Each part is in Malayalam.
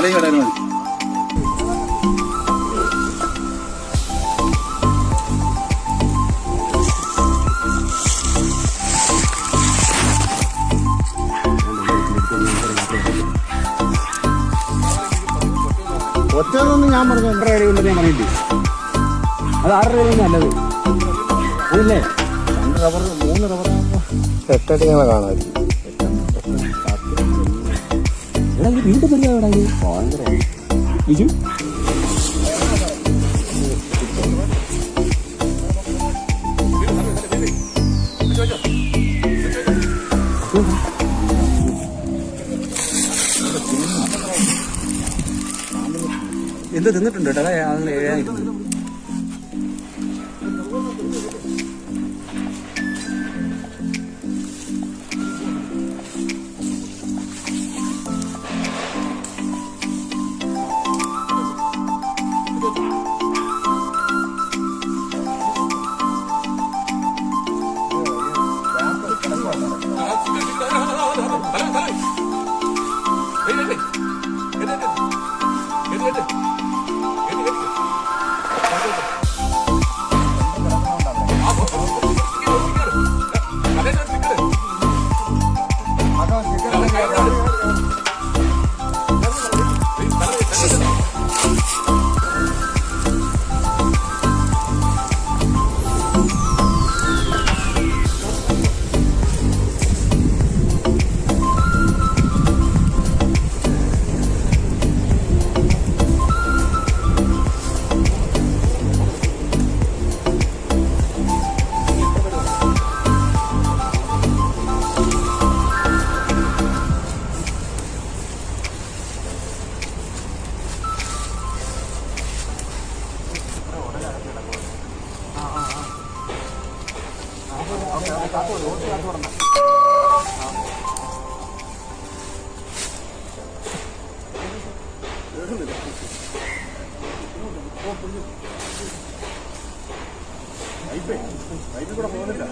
തലയിൽ വരാനും മതി. ഒറ്റതൊന്നും ഞാൻ പറഞ്ഞു 2 രൂപ ഞാൻ പറഞ്ഞില്ലേ, അത് 6 രൂപ നല്ലത് അതല്ലേ. 2 റബ്ബർ 3 റബ്ബർ 8 അടി ഞങ്ങളെ കാണാമായിരിക്കും. എടാ ഇത് വീണ്ടും പരിപാടി ബിജു. എന്ത് തിന്നിട്ടുണ്ട് കേട്ടോ, അങ്ങനെ എഴുതാനിരുന്നത്. കൂടെ പോകുന്നില്ല.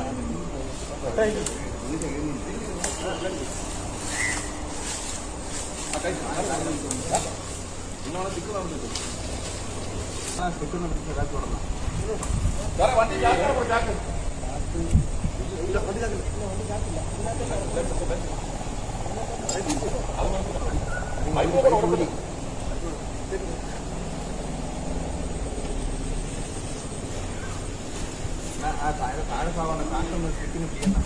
താഴെ ഭാഗമാണ് കാറ്റൊന്ന് സ്റ്റിക്കിന് ചെയ്യുന്ന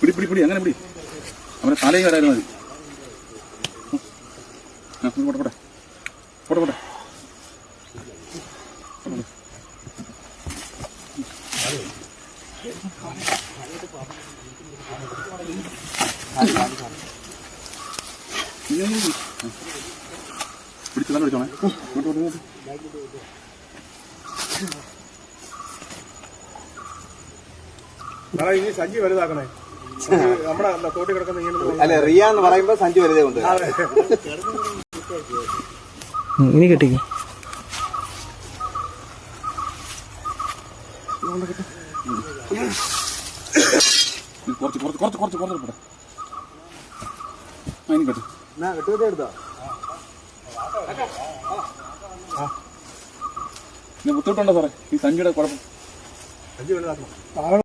പിടി പിടി അങ്ങനെ പിടി, അവനെ തലയിൽ വരാനും മതി. പോട്ടെ പോട്ടെ പോട്ടെ പോട്ടെ. പിടിച്ച് നല്ല പിടിച്ചോണേ. ഇനി സഞ്ചി വലുതാക്കണേ. നമ്മുടെ തോട്ടി കിടക്കുന്ന അല്ലെ റിയ എന്ന് പറയുമ്പോ സഞ്ചി വലുതേ ഉണ്ട്. ഇനി കിട്ടിക്കോ. കുറച്ച് കുറച്ച് കുറച്ച് കുറച്ച് കുറച്ച് പോട്ടെ. അതിന് കേട്ടു എടുത്തോ ബുദ്ധിമുട്ടുണ്ടോ സാറേ ഈ സഞ്ചിയുടെ കുഴപ്പം? സഞ്ചി വലുതാക്കണം.